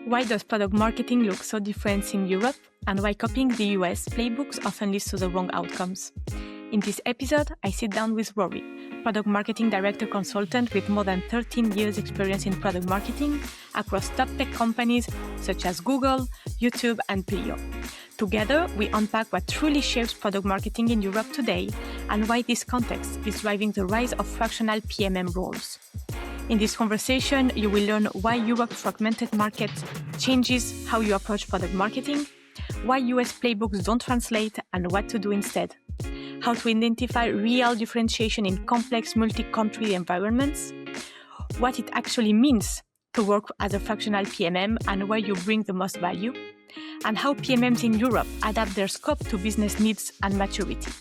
Why does product marketing look so different in Europe, and why copying the US playbooks often leads to the wrong outcomes? In this episode, I sit down with Rory, product marketing director consultant with more than 13 years experience in product marketing across top tech companies such as Google, YouTube, and Pleo. Together, we unpack what truly shapes product marketing in Europe today and why this context is driving the rise of fractional PMM roles. In this conversation, you will learn why Europe's fragmented market changes how you approach product marketing, why US playbooks don't translate and what to do instead, how to identify real differentiation in complex multi-country environments, what it actually means to work as a fractional PMM and where you bring the most value, and how PMMs in Europe adapt their scope to business needs and maturity.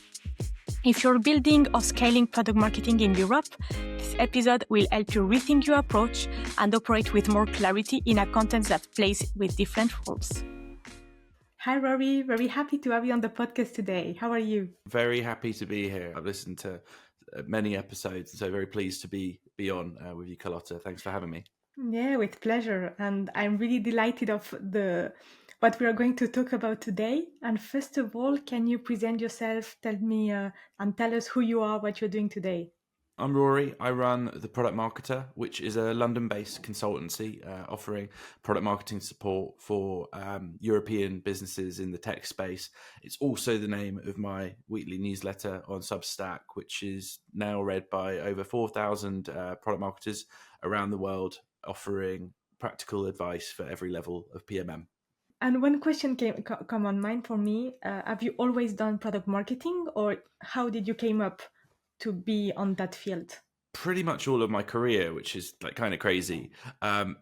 If you're building or scaling product marketing in Europe, this episode will help you rethink your approach and operate with more clarity in a context that plays with different roles. Hi, Rory. Very happy to have you on the podcast today. How are you? Very happy to be here. I've listened to many episodes, so very pleased to be on with you, Carlotta. Thanks for having me. Yeah, with pleasure. And I'm really delighted of what we are going to talk about today. And first of all, can you present yourself, tell me and tell us who you are, what you're doing today? I'm Rory. I run The Product Marketer, which is a London-based consultancy offering product marketing support for European businesses in the tech space. It's also the name of my weekly newsletter on Substack, which is now read by over 4,000 product marketers around the world, offering practical advice for every level of PMM. And one question come on mind for me. Have you always done product marketing, or how did you came up to be on that field? Pretty much all of my career, which is like kind of crazy.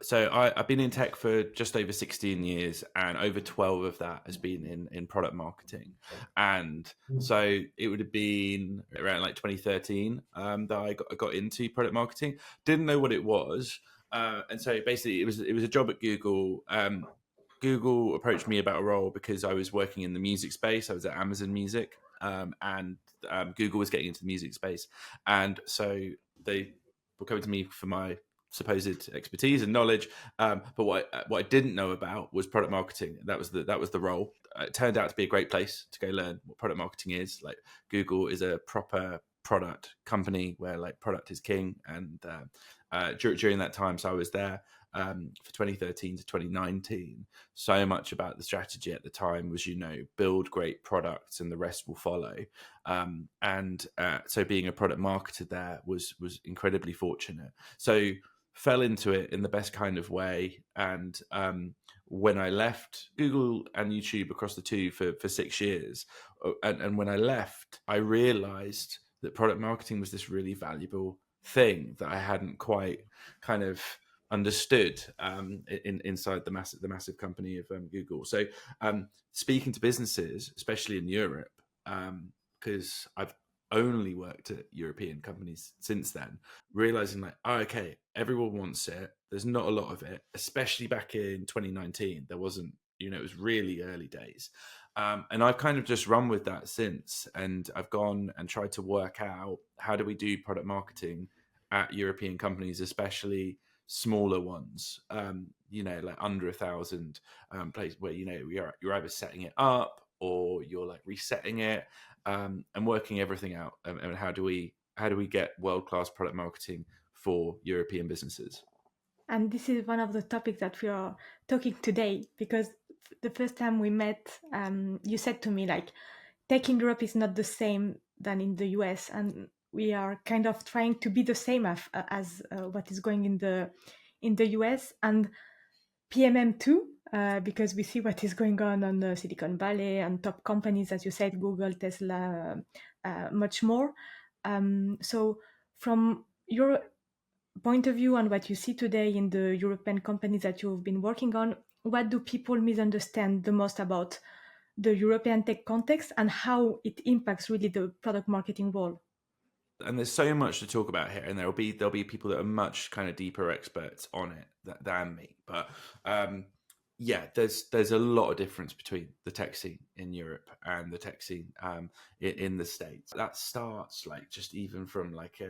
So I've been in tech for just over 16 years, and over 12 of that has been in product marketing. And so it would have been around like 2013 that I got into product marketing. Didn't know what it was, and so basically it was a job at Google. Google approached me about a role because I was working in the music space. I was at Amazon Music, and Google was getting into the music space, and so they were coming to me for my supposed expertise and knowledge. But what I didn't know about was product marketing. That was the role. It turned out to be a great place to go learn what product marketing is. Like, Google is a proper product company where like product is king, and during that time, so I was there for 2013 to 2019. So much about the strategy at the time was, build great products and the rest will follow. So being a product marketer there was incredibly fortunate. So fell into it in the best kind of way. And when I left Google and YouTube across the two for 6 years, and when I left, I realized that product marketing was this really valuable thing that I hadn't quite kind of understood inside the massive company of Google. So speaking to businesses, especially in Europe, because I've only worked at European companies since then, realizing like, okay, everyone wants it. There's not a lot of it, especially back in 2019. There wasn't, it was really early days. And I've kind of just run with that since, and I've gone and tried to work out how do we do product marketing at European companies, especially smaller ones, like under 1,000 places where, you're either setting it up or you're like resetting it, and working everything out. And how do we get world-class product marketing for European businesses? And this is one of the topics that we are talking today, because the first time we met, you said to me, like, tech in Europe is not the same than in the US. And we are kind of trying to be the same as what is going in the US, and PMM too, because we see what is going on the Silicon Valley and top companies, as you said, Google, Tesla, much more. So from your point of view and what you see today in the European companies that you've been working on, what do people misunderstand the most about the European tech context and how it impacts really the product marketing role? And there's so much to talk about here, and there'll be people that are much kind of deeper experts on it than me. But there's a lot of difference between the tech scene in Europe and the tech scene in the States. That starts like just even from like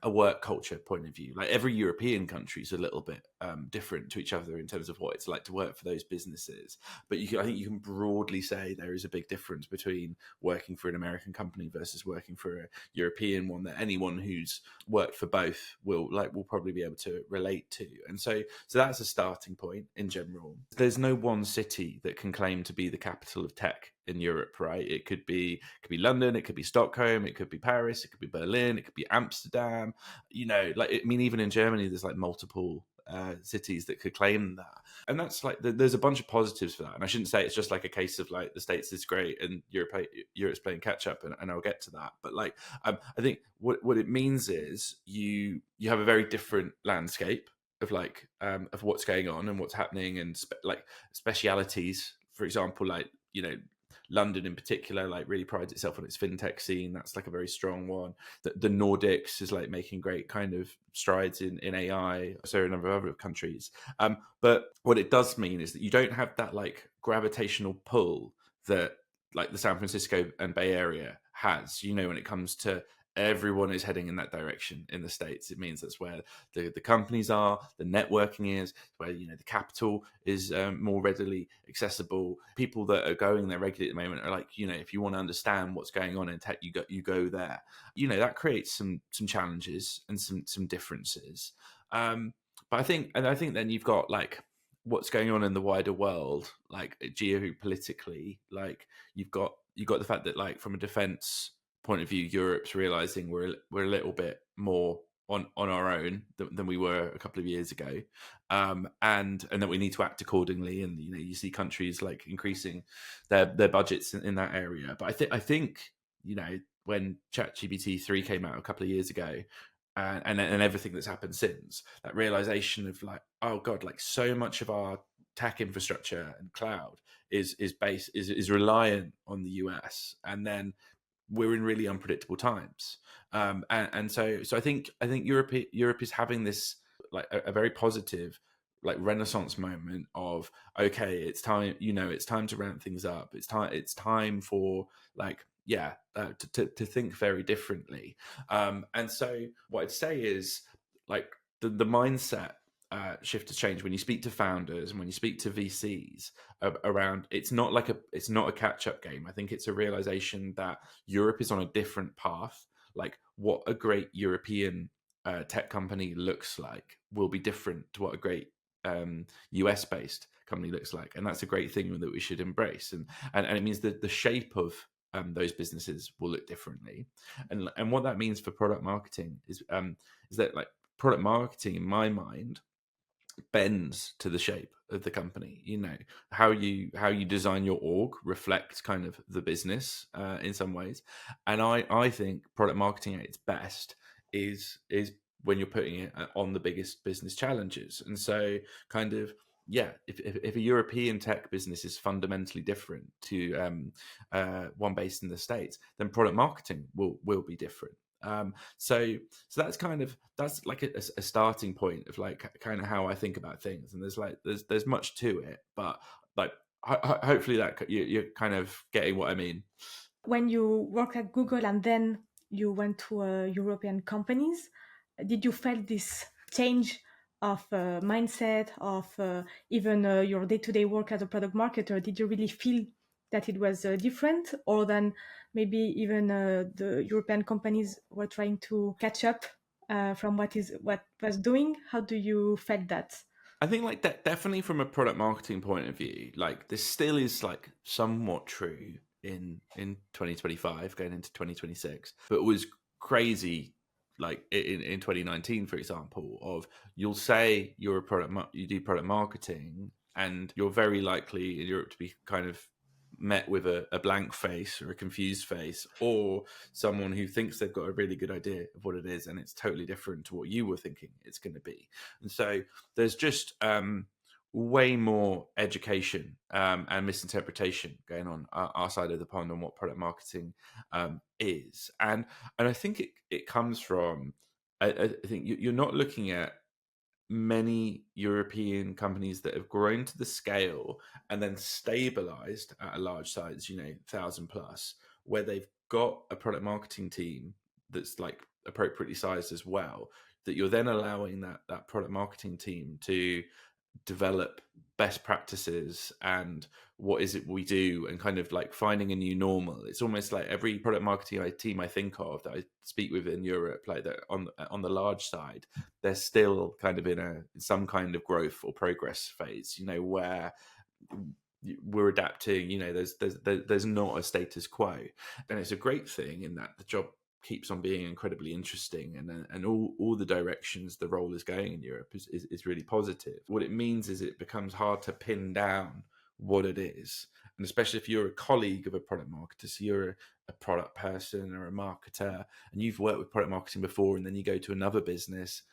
a work culture point of view. Like every European country is a little bit different to each other in terms of what it's like to work for those businesses. But I think you can broadly say there is a big difference between working for an American company versus working for a European one, that anyone who's worked for both will probably be able to relate to. And so that's a starting point in general. There's no one city that can claim to be the capital of tech in Europe, right? It could be London, it could be Stockholm, it could be Paris, it could be Berlin, it could be Amsterdam. Even in Germany, there's like multiple cities that could claim that, and that's like there's a bunch of positives for that. And I shouldn't say it's just like a case of like the States is great and Europe's playing catch up, and I'll get to that. But like I think what it means is you have a very different landscape of of what's going on and what's happening, and specialities. For example, London in particular really prides itself on its fintech scene. That's like a very strong one. The Nordics is like making great kind of strides in AI. So a number of other countries. But what it does mean is that you don't have that like gravitational pull that like the San Francisco and Bay Area has, when it comes to everyone is heading in that direction in the States. It means that's where the companies are, the networking is, where the capital is more readily accessible. People that are going there regularly at the moment are like, if you want to understand what's going on in tech, you go there. That creates some challenges and some differences. But I think then you've got like what's going on in the wider world, like geopolitically, like you've got the fact that like from a defense point of view, Europe's realizing we're a little bit more on our own than we were a couple of years ago, and that we need to act accordingly. And you see countries like increasing their budgets in that area. But I think when ChatGPT 3 came out a couple of years ago, and everything that's happened since, that realization of like, oh god, like so much of our tech infrastructure and cloud is reliant on the US, and then we're in really unpredictable times, and so I think Europe is having this like a very positive like renaissance moment of, okay, it's time, it's time to ramp things up. It's time for like to think very differently. And so what I'd say is like the mindset shift has changed when you speak to founders and when you speak to VCs around. It's not a catch-up game. I think it's a realization that Europe is on a different path. Like what a great European tech company looks like will be different to what a great US based company looks like, and that's a great thing that we should embrace. And it means that the shape of those businesses will look differently, and what that means for product marketing is that like product marketing, in my mind, bends to the shape of the company. How you design your org reflects kind of the business in some ways, and I think product marketing at its best is when you're putting it on the biggest business challenges. And so kind of if a European tech business is fundamentally different to one based in the States, then product marketing will be different. So that's like a starting point of like kind of how I think about things. And there's much to it, but like hopefully that you're kind of getting what I mean. When you work at Google and then you went to European companies, did you feel this change of mindset, of even your day-to-day work as a product marketer? Did you really feel that it was different, or then maybe even the European companies were trying to catch up from what was doing? How do you felt that? I think like that definitely from a product marketing point of view, like this still is like somewhat true in 2025 going into 2026, but it was crazy like in 2019, for example, of you'll say you're you do product marketing, and you're very likely in Europe to be kind of met with a blank face or a confused face, or someone who thinks they've got a really good idea of what it is and it's totally different to what you were thinking it's going to be. And so there's just way more education and misinterpretation going on our side of the pond on what product marketing is. And I think it comes from, I think you're not looking at many European companies that have grown to the scale and then stabilized at a large size, 1,000 plus, where they've got a product marketing team that's like appropriately sized as well, that you're then allowing that product marketing team to develop best practices and what is it we do, and kind of like finding a new normal. It's almost like every product marketing team I think of that I speak with in Europe, like that on the large side, they're still kind of in some kind of growth or progress phase, where we're adapting. There's not a status quo, and it's a great thing in that the job keeps on being incredibly interesting, and all the directions the role is going in Europe is really positive. What it means is it becomes hard to pin down what it is, and especially if you're a colleague of a product marketer, so you're a product person or a marketer, and you've worked with product marketing before, and then you go to another business,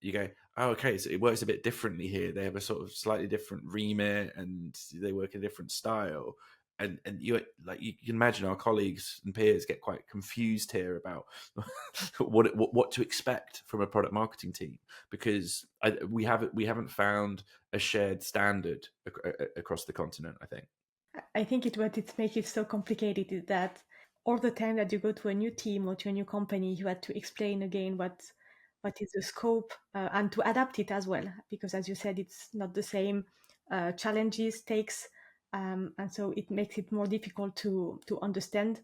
you go, oh, okay, so it works a bit differently here. They have a sort of slightly different remit, and they work in a different style. And you can imagine our colleagues and peers get quite confused here about what to expect from a product marketing team, because we haven't found a shared standard across the continent, I think. I think what it makes it so complicated is that all the time that you go to a new team or to a new company, you had to explain again what is the scope, and to adapt it as well, because as you said, it's not the same challenges, takes, and so it makes it more difficult to understand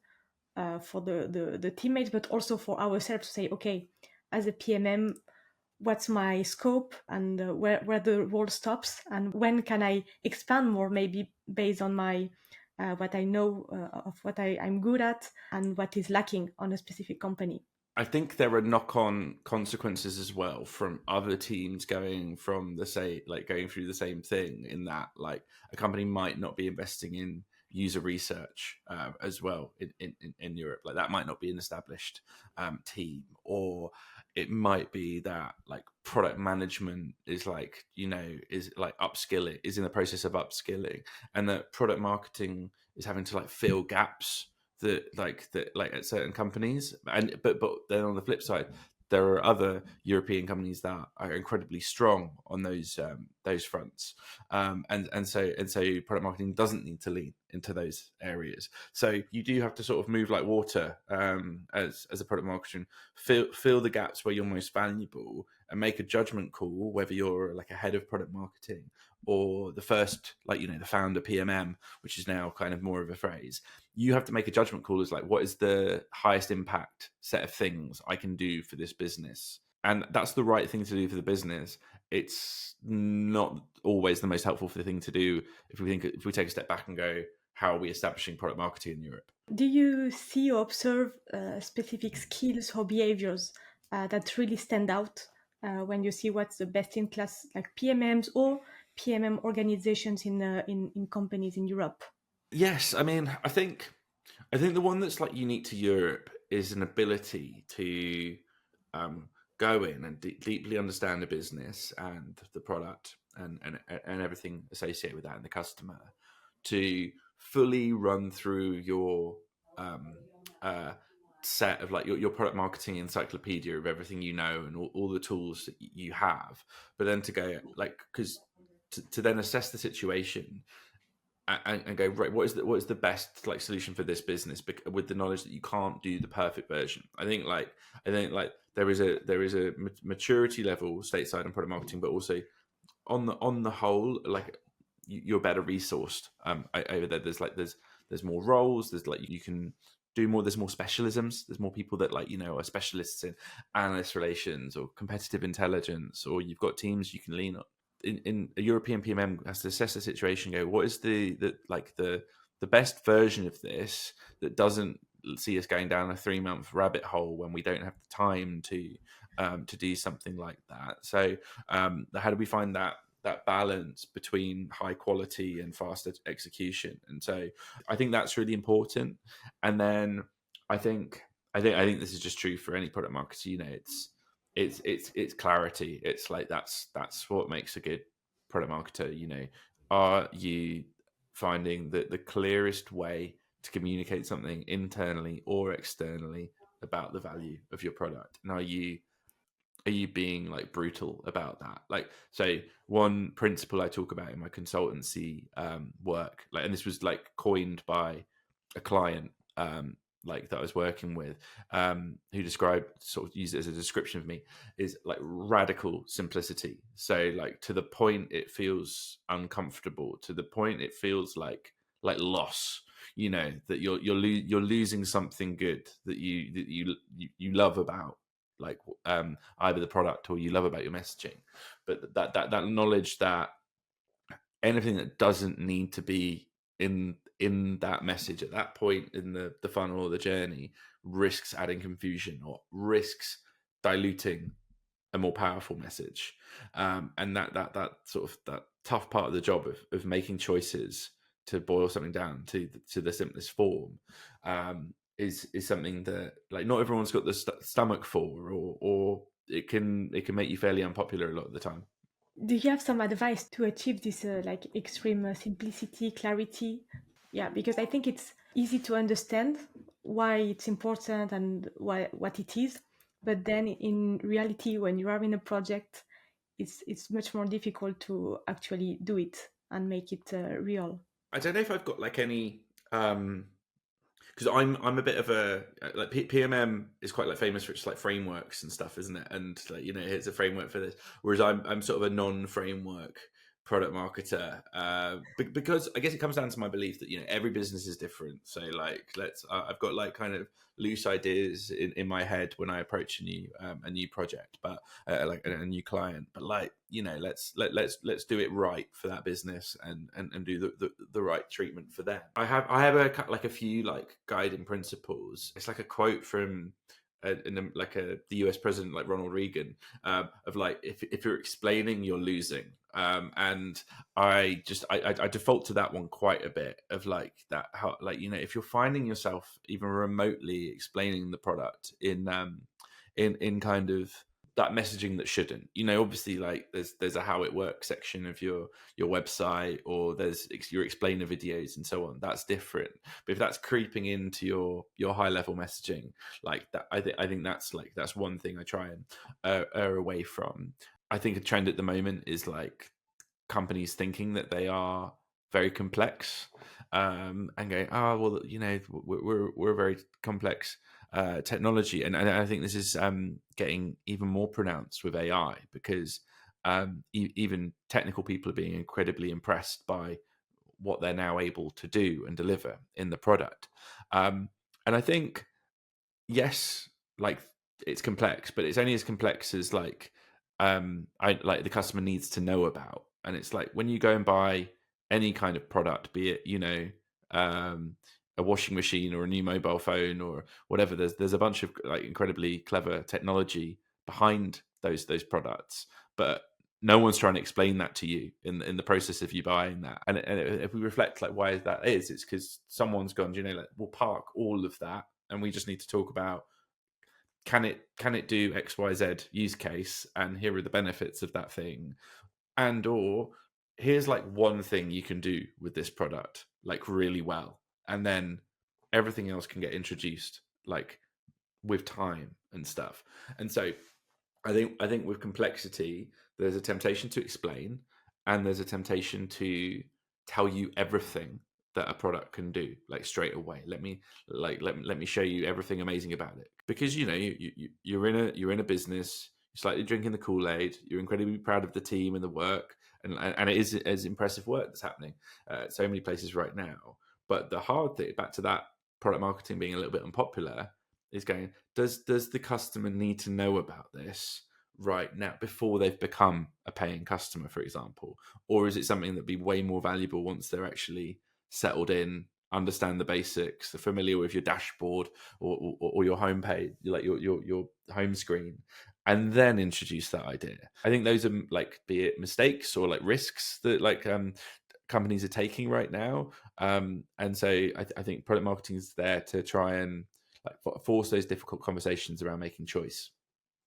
for the teammates, but also for ourselves to say, okay, as a PMM, what's my scope, and where the role stops, and when can I expand more, maybe based on my what I know of what I'm good at and what is lacking on a specific company. I think there are knock-on consequences as well from other teams going through the same thing, in that like a company might not be investing in user research as well in Europe. Like that might not be an established team, or it might be that like product management is upskilling, is in the process of upskilling, and that product marketing is having to like fill gaps that at certain companies. And but then on the flip side, there are other European companies that are incredibly strong on those fronts, and so product marketing doesn't need to lean into those areas. So you do have to sort of move like water, as a product marketer, fill the gaps where you're most valuable, and make a judgment call whether you're like a head of product marketing or the first, the founder PMM, which is now kind of more of a phrase. You have to make a judgment call as like, what is the highest impact set of things I can do for this business? And that's the right thing to do for the business. It's not always the most helpful thing to do if we take a step back and go, how are we establishing product marketing in Europe? Do you see or observe specific skills or behaviors that really stand out when you see what's the best in class, like PMMs or PMM organizations in companies in Europe? Yes, I mean, I think the one that's like unique to Europe is an ability to go in and deeply understand the business and the product and everything associated with that, and the customer, to fully run through your set of like your product marketing encyclopedia of everything and all the tools that you have, but then to go like, because to then assess the situation and go, right, what is the best like solution for this business, with the knowledge that you can't do the perfect version. I think there is a maturity level stateside in product marketing, but also on the whole, like you're better resourced over there. There's more roles. There's like you can do more. There's more specialisms. There's more people that are specialists in analyst relations or competitive intelligence, or you've got teams you can lean on. In a European PMM has to assess the situation, go, what is the best version of this that doesn't see us going down a 3-month rabbit hole when we don't have the time to do something like that. So how do we find that balance between high quality and fast execution? And so I think that's really important. And then I think this is just true for any product marketer. It's clarity. It's like that's what makes a good product marketer. Are you finding that the clearest way to communicate something internally or externally about the value of your product? And are you being like brutal about that? Like, so one principle I talk about in my consultancy work, and this was like coined by a client like that I was working with, who described, sort of used it as a description of me, is like radical simplicity. So like to the point it feels uncomfortable, to the point it feels like loss. You know, that you're losing something good that you love about, like either the product or you love about your messaging. But that knowledge that anything that doesn't need to be in that message at that point in the funnel or the journey risks adding confusion or risks diluting a more powerful message. And that sort of that tough part of the job of making choices to boil something down to the simplest form, is something that like not everyone's got the stomach for, or it can make you fairly unpopular a lot of the time. Do you have some advice to achieve this like extreme simplicity, clarity? Yeah, because I think it's easy to understand why it's important and what it is, but then in reality, when you are in a project, it's much more difficult to actually do it and make it real. I don't know if I've got like any, because I'm a bit of a like PMM is quite like famous for its like frameworks and stuff, isn't it? And like, you know, here's a framework for this. Whereas I'm sort of a non-framework product marketer, because I guess it comes down to my belief that, you know, every business is different. So like I've got like kind of loose ideas in my head when I approach a new project, but like a new client. But like, you know, let's do it right for that business and do the right treatment for them. I have a few like guiding principles. It's like a quote from the US president, like Ronald Reagan, of like, if you're explaining, you're losing. And I default to that one quite a bit, of like that, how, like, you know, if you're finding yourself even remotely explaining the product in kind of that messaging that shouldn't, you know, obviously like there's a how it works section of your website, or there's your explainer videos and so on. That's different. But if that's creeping into your high level messaging like that, I think that's one thing I try and err away from. I think a trend at the moment is like companies thinking that they are very complex, and going, oh well, you know, we're a very complex technology, and I think this is getting even more pronounced with AI, because even technical people are being incredibly impressed by what they're now able to do and deliver in the product. And I think, yes, like it's complex, but it's only as complex as like the customer needs to know about. And it's like when you go and buy any kind of product, be it, you know, a washing machine or a new mobile phone or whatever, there's a bunch of like incredibly clever technology behind those products, but no one's trying to explain that to you in the process of you buying that. And if we reflect like why that is, it's because someone's gone, you know, like, we'll park all of that and we just need to talk about, can it do XYZ use case, and here are the benefits of that thing, and or here's like one thing you can do with this product like really well, and then everything else can get introduced like with time and stuff. And so I think with complexity, there's a temptation to explain, and there's a temptation to tell you everything that a product can do like straight away. Let me show you everything amazing about it, because you know you're in a business, you're slightly drinking the Kool-Aid, you're incredibly proud of the team and the work, and it is as impressive work that's happening at so many places right now. But the hard thing, back to that product marketing being a little bit unpopular, is going, does the customer need to know about this right now before they've become a paying customer, for example? Or is it something that'd be way more valuable once they're actually settled in, understand the basics, they're familiar with your dashboard or your homepage, like your home screen, and then introduce that idea? I think those are like, be it mistakes or like risks that like companies are taking right now. And so I think product marketing is there to try and like force those difficult conversations around making choice.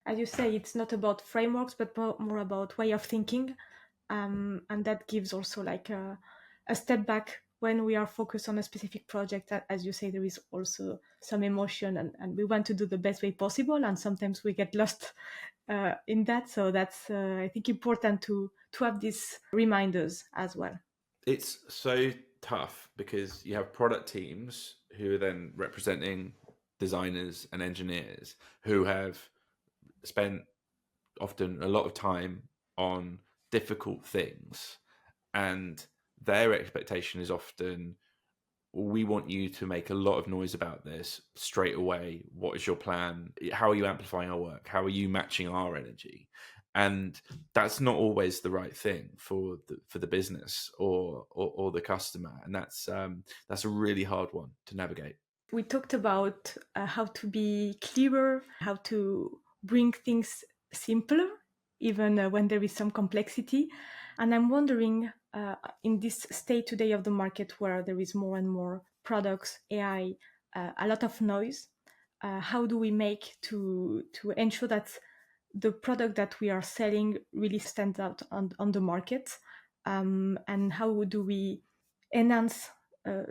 As you say, it's not about frameworks, but more about way of thinking, and that gives also like a step back when we are focused on a specific project. As you say, there is also some emotion, and we want to do the best way possible, and sometimes we get lost in that. So that's I think important to have these reminders as well. It's so tough because you have product teams who are then representing designers and engineers who have spent often a lot of time on difficult things, and their expectation is often, we want you to make a lot of noise about this straight away. What is your plan? How are you amplifying our work? How are you matching our energy? And that's not always the right thing for the business or the customer, and that's a really hard one to navigate. We talked about how to be clearer, how to bring things simpler, even when there is some complexity. And I'm wondering, in this state today of the market where there is more and more products, AI, a lot of noise, how do we make to ensure that the product that we are selling really stands out on the market? And how do we enhance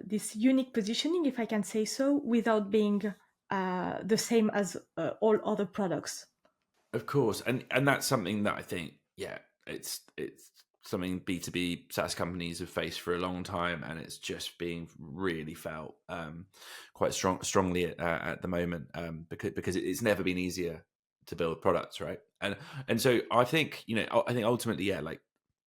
this unique positioning, if I can say so, without being the same as all other products? Of course, and that's something that I think, yeah, it's something B2B SaaS companies have faced for a long time, and it's just being really felt quite strongly at the moment, because it's never been easier to build products, right? And so I think, I think ultimately, yeah, like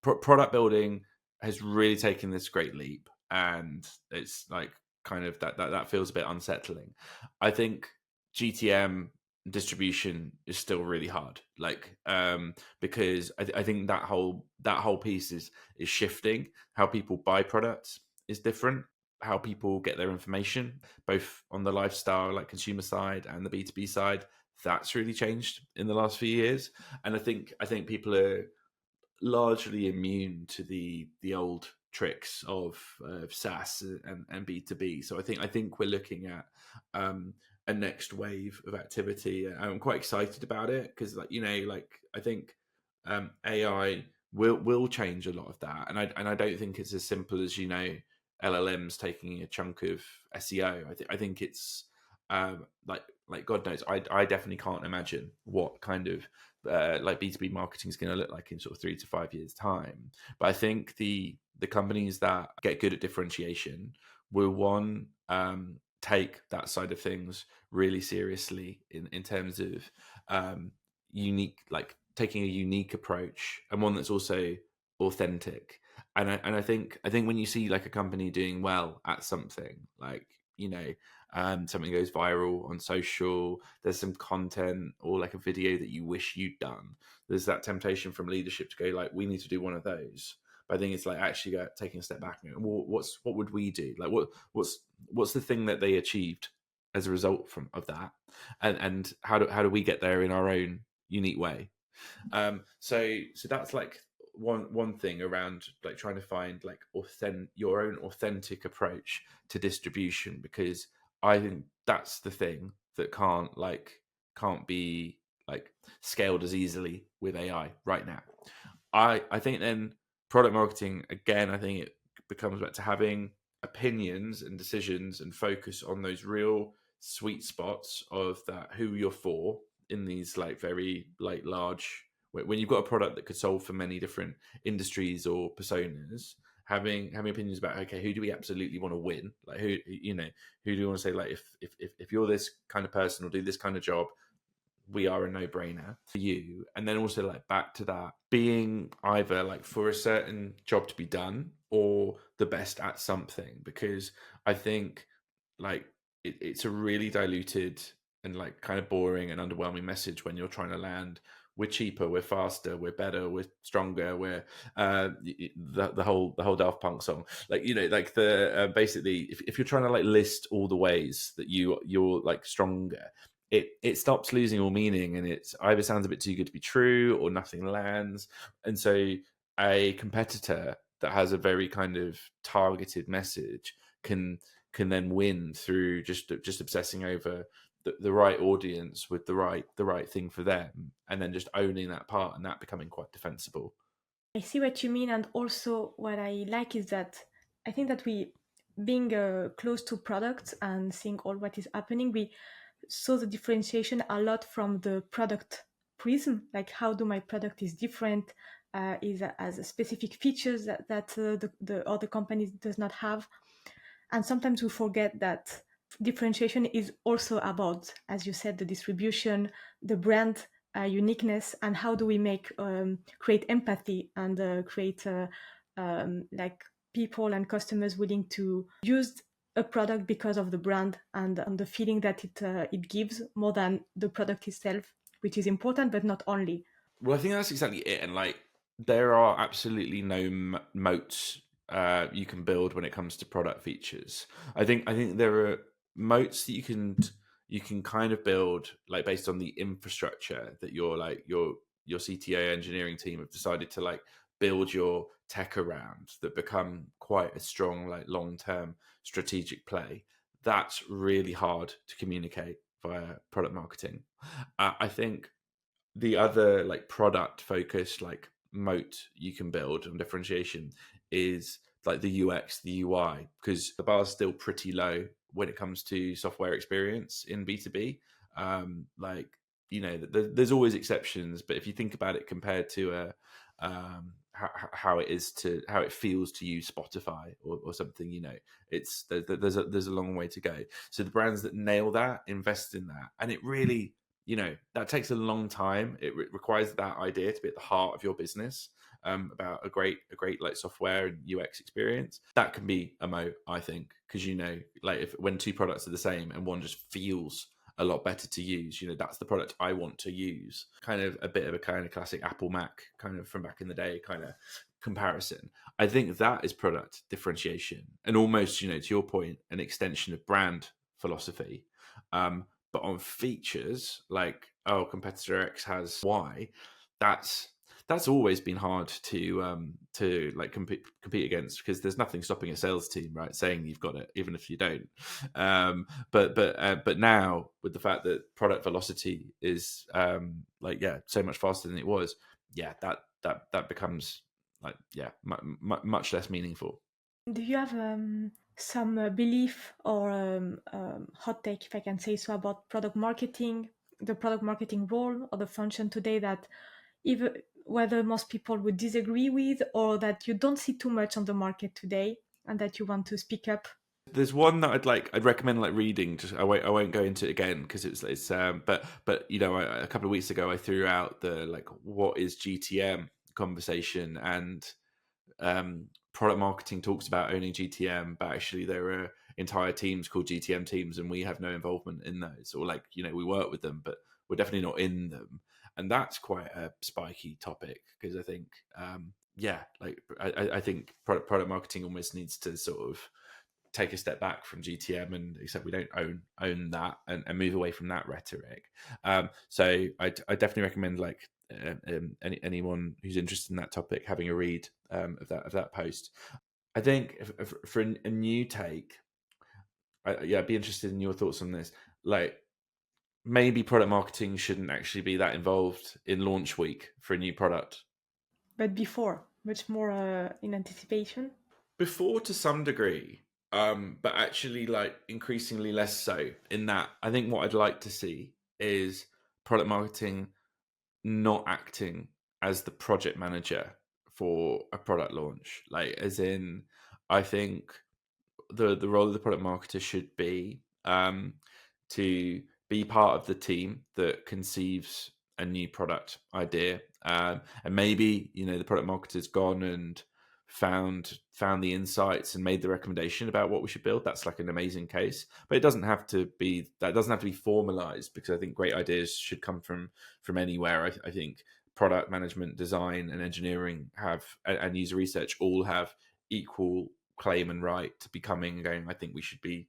product building has really taken this great leap, and it's like kind of that feels a bit unsettling. I think GTM distribution is still really hard, like because I think that whole piece is shifting. How people buy products is different, how people get their information, both on the lifestyle, like consumer side, and the B2B side. That's really changed in the last few years, and I think people are largely immune to the old tricks of SaaS and B2B. So I think we're looking at a next wave of activity. I'm quite excited about it because, like, I think AI will change a lot of that, and I don't think it's as simple as LLMs taking a chunk of SEO. I think it's like God knows, I definitely can't imagine what kind of like B2B marketing is going to look like in sort of 3 to 5 years time. But I think the companies that get good at differentiation will take that side of things really seriously in terms of unique, like taking a unique approach, and one that's also authentic. And I think when you see like a company doing well at something, like something goes viral on social, there's some content or like a video that you wish you'd done, there's that temptation from leadership to go like, we need to do one of those. But I think it's like actually taking a step back and go, well, what would we do? Like what's the thing that they achieved as a result of that, and how do we get there in our own unique way? So that's like one thing around like trying to find like your own authentic approach to distribution, because I think that's the thing that can't be like scaled as easily with AI right now. I think then product marketing, again, I think it becomes back to having opinions and decisions and focus on those real sweet spots of that, who you're for in these like very like large, when you've got a product that could solve for many different industries or personas, having opinions about, okay, who do we absolutely want to win? Like who do you want to say, like, if you're this kind of person or do this kind of job, we are a no-brainer for you. And then also like back to that being either like for a certain job to be done or the best at something, because I think like it's a really diluted and like kind of boring and underwhelming message when you're trying to land, we're cheaper, we're faster, we're better, we're stronger, we're the whole Daft Punk song, like like the basically if you're trying to like list all the ways that you're like stronger, it stops losing all meaning, and it's either sounds a bit too good to be true or nothing lands. And so a competitor that has a very kind of targeted message can then win through just obsessing over the right audience with the right thing for them, and then just owning that part and that becoming quite defensible. I see what you mean, and also what I like is that I think that we, being close to products and seeing all what is happening, we saw the differentiation a lot from the product prism, like how do my product is different, is as specific features that the other companies does not have. And sometimes we forget that differentiation is also about, as you said, the distribution, the brand uniqueness, and how do we make create empathy and create like people and customers willing to use a product because of the brand and the feeling that it gives more than the product itself, which is important, but not only. Well, I think that's exactly it. And like, there are absolutely no moats you can build when it comes to product features. I think there are moats that you can kind of build like based on the infrastructure that your CTO engineering team have decided to like build your tech around, that become quite a strong like long term strategic play. That's really hard to communicate via product marketing. I think the other like product focused like moat you can build and differentiation is like the UX, the UI, because the bar is still pretty low when it comes to software experience in B2B. Like, you know, there's always exceptions, but if you think about it compared to how it feels to use Spotify or something, you know, there's a long way to go. So the brands that nail that invest in that, and it really, you know, that takes a long time. It requires that idea to be at the heart of your business, about a great like software and UX experience. That can be a moat, I think, because, you know, like if when two products are the same and one just feels a lot better to use, you know, that's the product I want to use. Kind of a bit of a kind of classic Apple Mac kind of from back in the day kind of comparison. I think that is product differentiation, and almost, you know, to your point, an extension of brand philosophy. But on features like, oh, competitor X has Y, that's always been hard to like compete against, because there's nothing stopping a sales team, right, saying you've got it even if you don't. But now with the fact that product velocity is like, yeah, so much faster than it was, yeah, that becomes like, yeah, much less meaningful. Do you have some belief or hot take, if I can say so, about product marketing, the product marketing role or the function today that either whether most people would disagree with, or that you don't see too much on the market today and that you want to speak up? There's one that I'd recommend like reading. Just I won't go into it again because it's but you know, a couple of weeks ago I threw out the like, what is GTM conversation, and product marketing talks about owning GTM, but actually there are entire teams called GTM teams, and we have no involvement in those, or like, you know, we work with them, but we're definitely not in them. And that's quite a spiky topic, because I think yeah, like I think product marketing almost needs to sort of take a step back from GTM and accept we don't own that, and move away from that rhetoric. So I definitely recommend like anyone who's interested in that topic having a read of that post. I think for a new take, yeah, I'd be interested in your thoughts on this. Like, maybe product marketing shouldn't actually be that involved in launch week for a new product. But before, much more in anticipation. Before, to some degree, but actually like increasingly less so, in that I think what I'd like to see is product marketing not acting as the project manager for a product launch. Like, as in, I think the role of the product marketer should be to be part of the team that conceives a new product idea, and maybe, you know, the product marketer's gone and found the insights and made the recommendation about what we should build. That's like an amazing case, but it doesn't have to be, that doesn't have to be formalized, because I think great ideas should come from anywhere. I think product management, design, and engineering have, and user research all have equal claim and right to be coming and going, I think we should be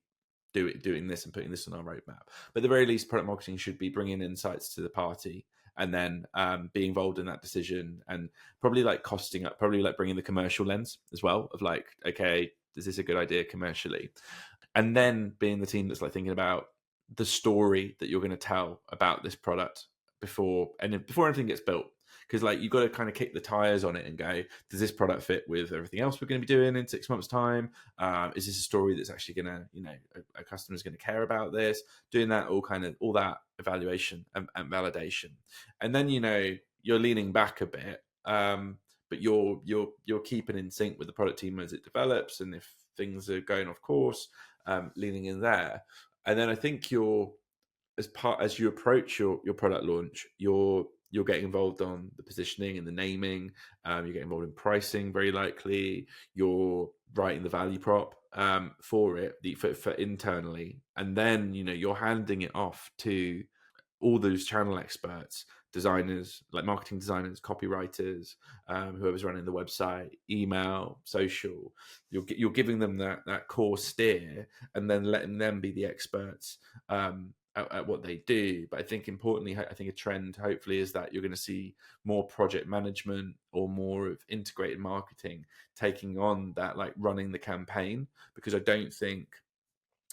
doing this and putting this on our roadmap. But at the very least, product marketing should be bringing insights to the party, and then be involved in that decision, and probably like costing up, probably like bringing the commercial lens as well of like, okay, is this a good idea commercially? And then being the team that's like thinking about the story that you're going to tell about this product before anything gets built. Because like, you've got to kind of kick the tires on it and go, does this product fit with everything else we're going to be doing in 6 months' time? Is this a story that's actually going to, you know, a customer's going to care about this? Doing that, all that evaluation and validation, and then, you know, you're leaning back a bit, but you're keeping in sync with the product team as it develops, and if things are going off course, leaning in there. And then I think as you approach your product launch, you're getting involved on the positioning and the naming. You get involved in pricing, very likely. You're writing the value prop for it, for internally, and then you're handing it off to all those channel experts, designers, like marketing designers, copywriters, whoever's running the website, email, social. You're giving them that core steer, and then letting them be the experts at what they do. But I think importantly, I think a trend hopefully is that you're going to see more project management or more of integrated marketing taking on that, like running the campaign, because I don't think,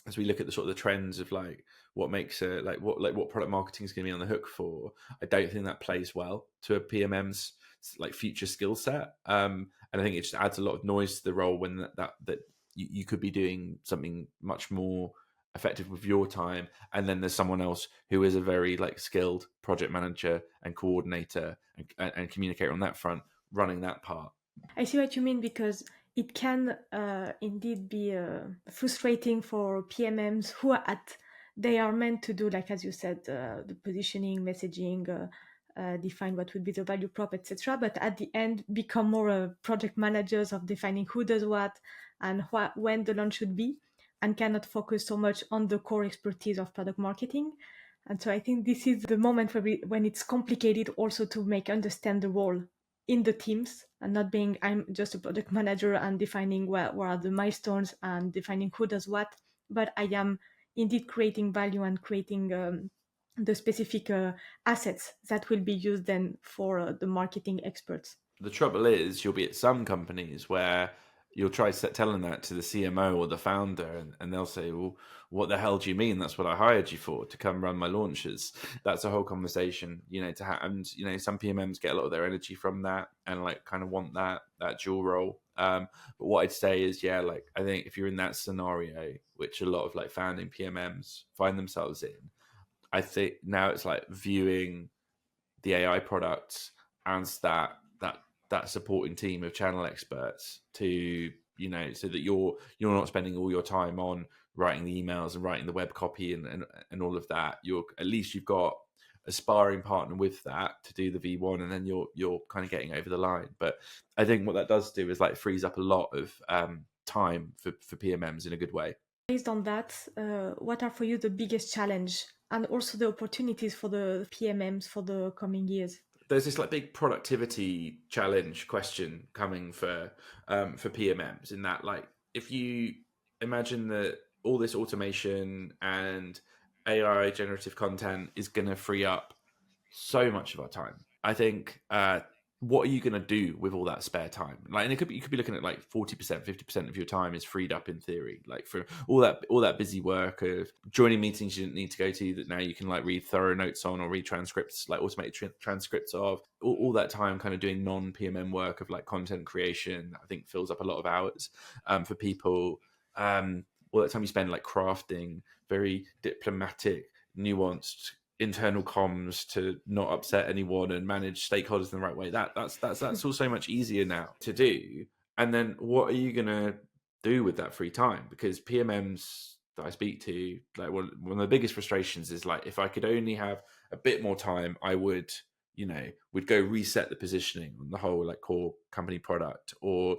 as we look at the sort of the trends of like what makes what product marketing is going to be on the hook for, I don't think that plays well to a PMM's like future skill set. And I think it just adds a lot of noise to the role when that you could be doing something much more effective with your time, and then there's someone else who is a very like skilled project manager and coordinator and communicator on that front, running that part. I see what you mean, because it can indeed be frustrating for PMMs they are meant to do, like as you said, the positioning, messaging, define what would be the value prop, etc. But at the end, become more project managers of defining who does what and when the launch should be, and cannot focus so much on the core expertise of product marketing. And so I think this is the moment when it's complicated also to understand the role in the teams, and not being I'm just a project manager and defining what are the milestones and defining who does what, but I am indeed creating value and creating the specific assets that will be used then for the marketing experts. The trouble is, you'll be at some companies where you'll try telling that to the CMO or the founder, and they'll say, well, what the hell do you mean? That's what I hired you for, to come run my launches. That's a whole conversation, to have. And, some PMMs get a lot of their energy from that and like kind of want that dual role. But what I'd say is, I think if you're in that scenario, which a lot of like founding PMMs find themselves in, I think now it's like viewing the AI products as that supporting team of channel experts to so that you're not spending all your time on writing the emails and writing the web copy and all of that. At least you've got a sparring partner with that to do the V1, and then you're kind of getting over the line. But I think what that does do is like frees up a lot of time for PMMs in a good way. Based on that, what are for you the biggest challenge and also the opportunities for the PMMs for the coming years? There's this like big productivity challenge question coming for PMMs, in that, like, if you imagine that all this automation and AI generative content is going to free up so much of our time, I think what are you going to do with all that spare time? Like, and you could be looking at like 40%, 50% of your time is freed up in theory, like for all that busy work of joining meetings you didn't need to go to, that now you can like read thorough notes on, or read transcripts, like automated transcripts of. All that time kind of doing non-PMM work of like content creation, I think fills up a lot of hours for people. All that time you spend like crafting very diplomatic, nuanced internal comms to not upset anyone and manage stakeholders in the right way. That's all so much easier now to do. And then what are you gonna do with that free time? Because PMMs that I speak to, like one of the biggest frustrations is like, if I could only have a bit more time, I would go reset the positioning on the whole like core company product, or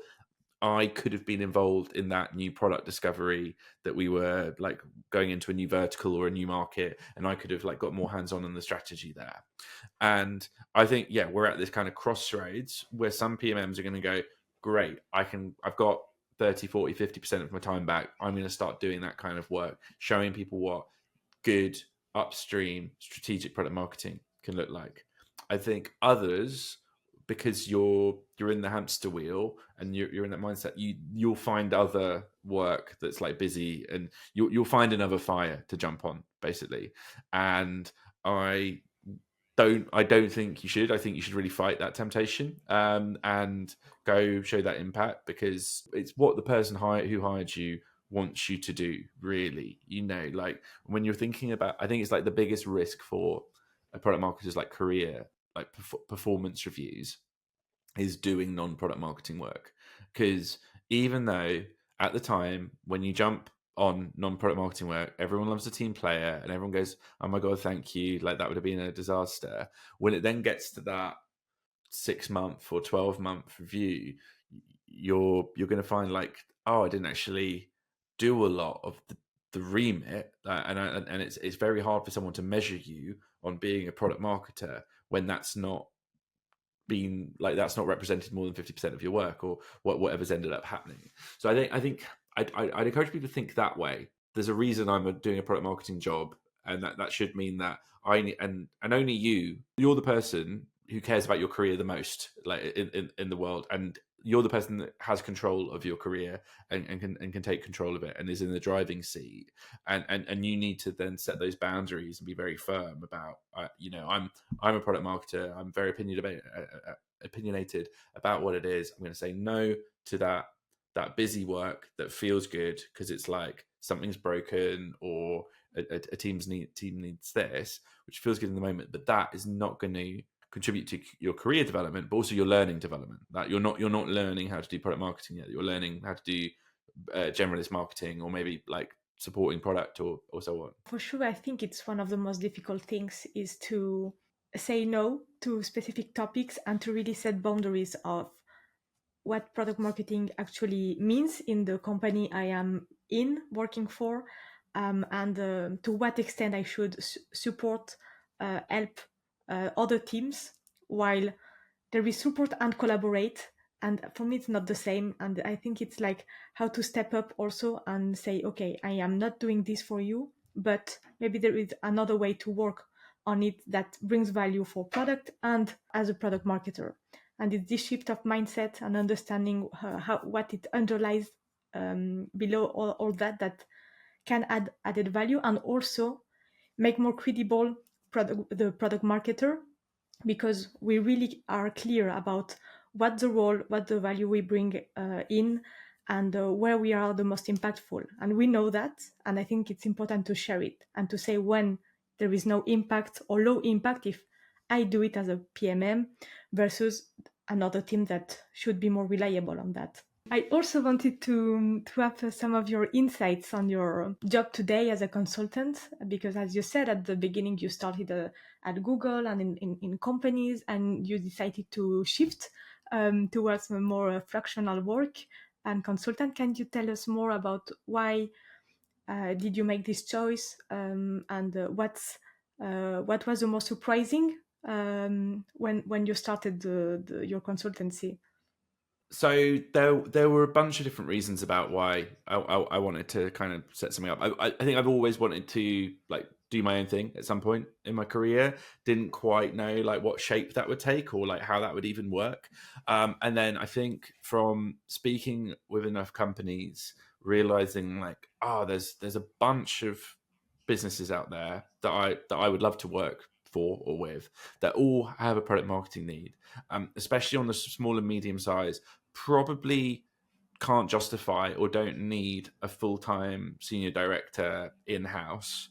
I could have been involved in that new product discovery, that we were like going into a new vertical or a new market, and I could have like got more hands-on in the strategy there. And I think, we're at this kind of crossroads where some PMMs are going to go, great, I've got 30, 40, 50% of my time back. I'm going to start doing that kind of work, showing people what good upstream strategic product marketing can look like. I think others, because you're in the hamster wheel and you're in that mindset, you'll find other work that's like busy, and you'll find another fire to jump on, basically. And I don't think you should. I think you should really fight that temptation and go show that impact, because it's what the person who hired you wants you to do, really. Like when you're thinking about, I think it's like the biggest risk for a product marketer's like career, like performance reviews, is doing non-product marketing work. Because even though at the time when you jump on non-product marketing work, everyone loves a team player and everyone goes, oh my God, thank you. Like that would have been a disaster. When it then gets to that 6-month or 12-month review, you're going to find like, oh, I didn't actually do a lot of the remit, and it's very hard for someone to measure you on being a product marketer when that's not represented more than 50% of your work or whatever's ended up happening. So I'd encourage people to think that way. There's a reason I'm doing a product marketing job, and that should mean that and only you're the person who cares about your career the most, like in the world, and you're the person that has control of your career and can take control of it and is in the driving seat, and you need to then set those boundaries and be very firm about I'm a product marketer, I'm very opinionated about what it is. I'm going to say no to that busy work that feels good because it's like something's broken or a team needs this, which feels good in the moment, but that is not going to contribute to your career development, but also your learning development. That you're not learning how to do product marketing yet. You're learning how to do generalist marketing, or maybe like supporting product or so on. For sure, I think it's one of the most difficult things is to say no to specific topics and to really set boundaries of what product marketing actually means in the company I am working for, and to what extent I should support, help other teams while there is support and collaborate. And for me, it's not the same. And I think it's like how to step up also and say, okay, I am not doing this for you, but maybe there is another way to work on it that brings value for product and as a product marketer. And it's this shift of mindset and understanding what it underlies below all that can add added value and also make more credible the product marketer, because we really are clear about what the role, what the value we bring in, and where we are the most impactful. And we know that, and I think it's important to share it and to say when there is no impact or low impact if I do it as a PMM versus another team that should be more reliable on that. I also wanted to have some of your insights on your job today as a consultant, because as you said at the beginning, you started at Google and in companies, and you decided to shift towards more fractional work and consultant. Can you tell us more about why did you make this choice, and what was the most surprising when you started your consultancy? So there were a bunch of different reasons about why I wanted to kind of set something up. I think I've always wanted to like do my own thing at some point in my career. Didn't quite know like what shape that would take or like how that would even work. And then I think from speaking with enough companies, realizing like, there's a bunch of businesses out there that I would love to work for or with that all have a product marketing need, especially on the small and medium size, probably can't justify or don't need a full-time senior director in-house,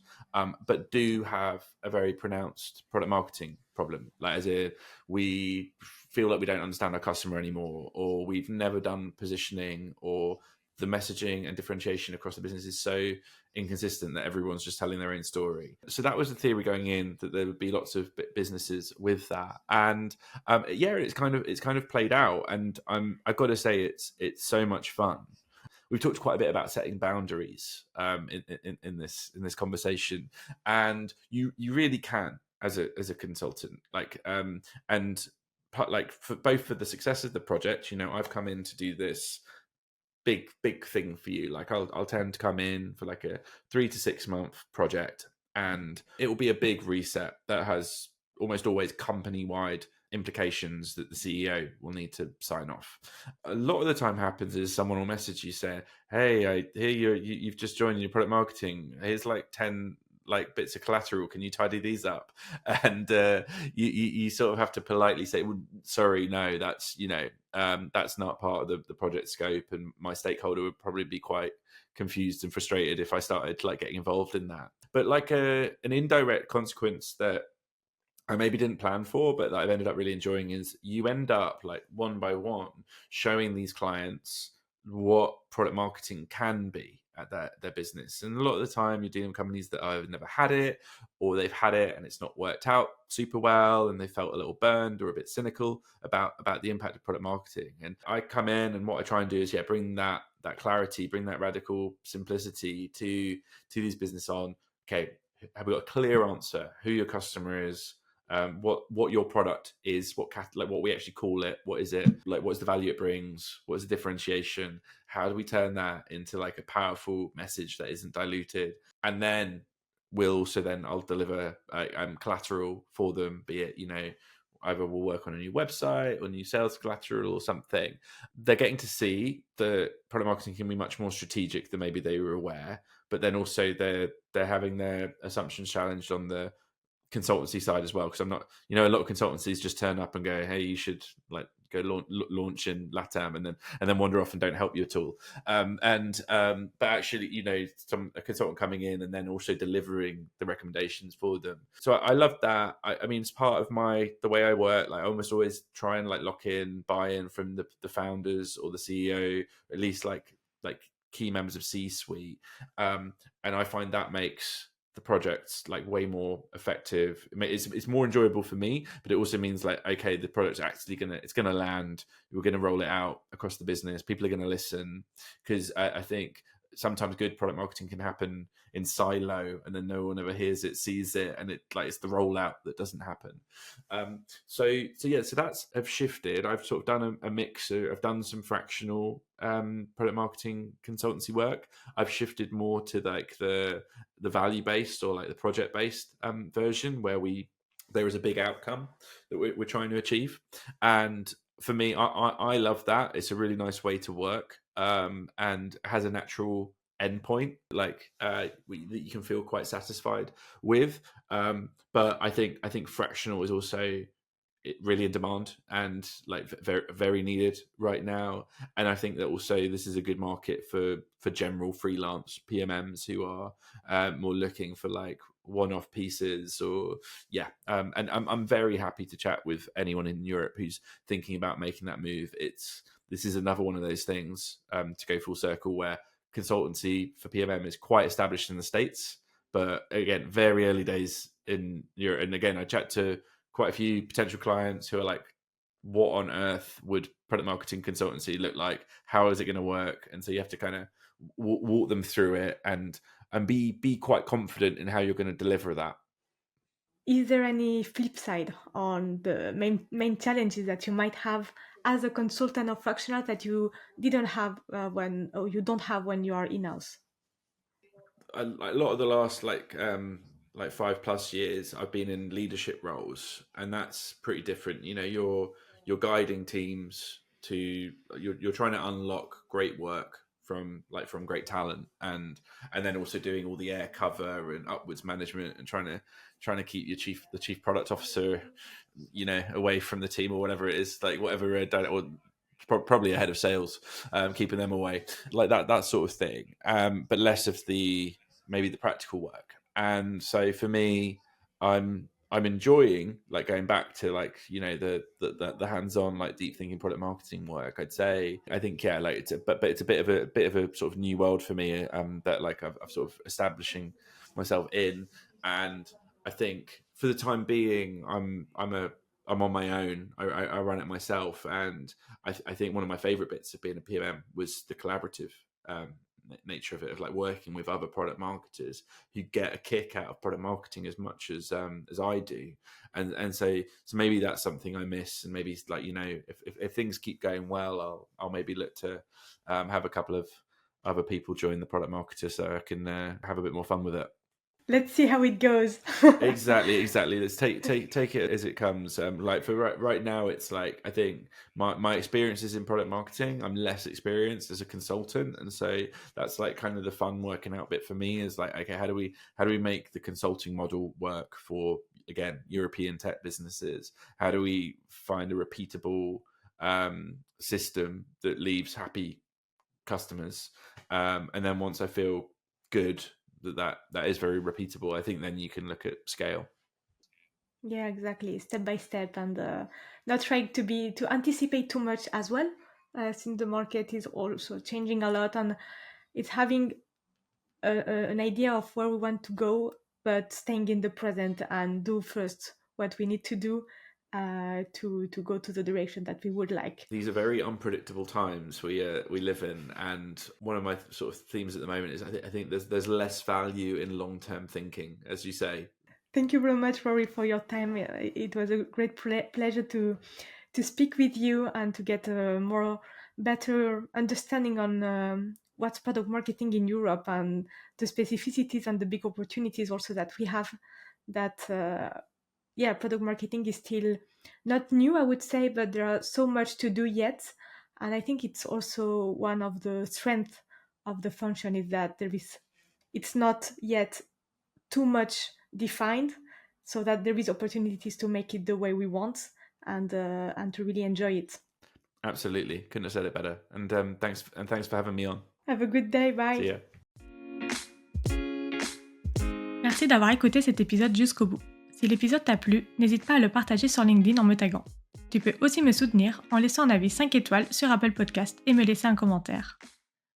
but do have a very pronounced product marketing problem. Like as in, we feel like we don't understand our customer anymore, or we've never done positioning, or the messaging and differentiation across the business is so inconsistent that everyone's just telling their own story. So that was the theory going in, that there would be lots of businesses with that. And it's kind of played out. And I've got to say, it's so much fun. We've talked quite a bit about setting boundaries in this conversation, and you really can as a consultant, and for the success of the project. I've come in to do this big thing for you. Like I'll tend to come in for like a 3 to 6 month project, and it will be a big reset that has almost always company-wide implications that the CEO will need to sign off. A lot of the time happens is someone will message you saying, hey, I hear you've just joined your product marketing. Here's like 10 like bits of collateral, can you tidy these up? And you sort of have to politely say, well, sorry, no, that's that's not part of the project scope, and my stakeholder would probably be quite confused and frustrated if I started like getting involved in that. But like an indirect consequence that I maybe didn't plan for, but that I've ended up really enjoying, is you end up like one by one showing these clients what product marketing can be at their business. And a lot of the time you're dealing with companies that have never had it, or they've had it and it's not worked out super well, and they felt a little burned or a bit cynical about the impact of product marketing. And I come in, and what I try and do is bring that clarity, bring that radical simplicity to these business on, okay, have we got a clear answer who your customer is, what your product is, what we actually call it, what is it, like what's the value it brings, what is the differentiation, how do we turn that into like a powerful message that isn't diluted, and then I'll deliver collateral for them, be it, either we'll work on a new website or new sales collateral or something. They're getting to see that product marketing can be much more strategic than maybe they were aware, but then also they're having their assumptions challenged on the consultancy side as well, because I'm not, a lot of consultancies just turn up and go, hey, you should like go launch in LATAM, and then wander off and don't help you at all. But actually, a consultant coming in and then also delivering the recommendations for them. So I love that. I mean, it's part of the way I work. Like I almost always try and like lock in buy-in from the founders or the CEO, at least like key members of C-suite. And I find that makes the project's like way more effective. It's more enjoyable for me, but it also means like, okay, the product's actually gonna land. We're gonna roll it out across the business. People are gonna listen, because I think sometimes good product marketing can happen in silo, and then no one ever hears it, sees it, and it's the rollout that doesn't happen. So that's I've shifted. I've sort of done a mix. I've done some fractional product marketing consultancy work. I've shifted more to like the value based or like the project based version, where there is a big outcome that we're trying to achieve. And for me, I love that. It's a really nice way to work, and has a natural endpoint, like that you can feel quite satisfied with. But I think fractional is also really in demand and like very, very needed right now. And I think that also this is a good market for general freelance PMMs who are more looking for like one-off pieces, or and I'm very happy to chat with anyone in Europe who's thinking about making that move. This is another one of those things, to go full circle, where consultancy for PMM is quite established in the States, but again, very early days in Europe. And again, I chat to quite a few potential clients who are like, what on earth would product marketing consultancy look like? How is it going to work? And so you have to kind of walk them through it and be quite confident in how you're going to deliver that. Is there any flip side on the main challenges that you might have as a consultant or fractional that you didn't have you don't have when you are in-house? A lot of the last like 5+ years, I've been in leadership roles, and that's pretty different. You're guiding teams to you're trying to unlock great work from great talent, and then also doing all the air cover and upwards management, and trying to keep the chief product officer away from the team, or whatever it is, like whatever or probably a head of sales, keeping them away, like that sort of thing, but less of maybe the practical work. And so for me, I'm enjoying like going back to like the hands-on like deep thinking product marketing work. I'd say I think like it's it's a bit of a sort of new world for me, that like I've sort of establishing myself in. And I think for the time being, I'm on my own. I run it myself, and I think one of my favorite bits of being a PMM was the collaborative nature of it, of like working with other product marketers who get a kick out of product marketing as much as I do, and so maybe that's something I miss. And maybe like if things keep going well, I'll maybe look to have a couple of other people join the product marketer so I can have a bit more fun with it. Let's see how it goes. Exactly. Let's take it as it comes. Like for right now, it's like I think my experiences in product marketing, I'm less experienced as a consultant, and so that's like kind of the fun working out bit for me, is like, okay, how do we make the consulting model work for, again, European tech businesses? How do we find a repeatable system that leaves happy customers? And then once I feel good that is very repeatable, I think then you can look at scale. Yeah, exactly. Step by step, and not trying to anticipate too much as well. since the market is also changing a lot, and it's having an idea of where we want to go, but staying in the present and do first what we need to do to go to the direction that we would like. These are very unpredictable times we live in, and one of my sort of themes at the moment is I think there's less value in long-term thinking, as you say. Thank you very much, Rory, for your time. It was a great pleasure to speak with you and to get a better understanding on what's product marketing in Europe and the specificities and the big opportunities also that we have. That product marketing is still not new, I would say, but there are so much to do yet. And I think it's also one of the strengths of the function is that it's not yet too much defined, so that there is opportunities to make it the way we want and to really enjoy it. Absolutely, couldn't have said it better. And thanks for having me on. Have a good day, bye. See ya. Merci d'avoir écouté cet épisode jusqu'au bout. Si l'épisode t'a plu, n'hésite pas à le partager sur LinkedIn en me taguant. Tu peux aussi me soutenir en laissant un avis 5 étoiles sur Apple Podcast et me laisser un commentaire.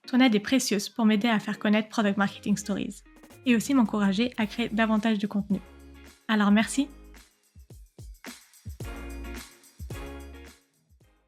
Ton aide est précieuse pour m'aider à faire connaître Product Marketing Stories et aussi m'encourager à créer davantage de contenu. Alors merci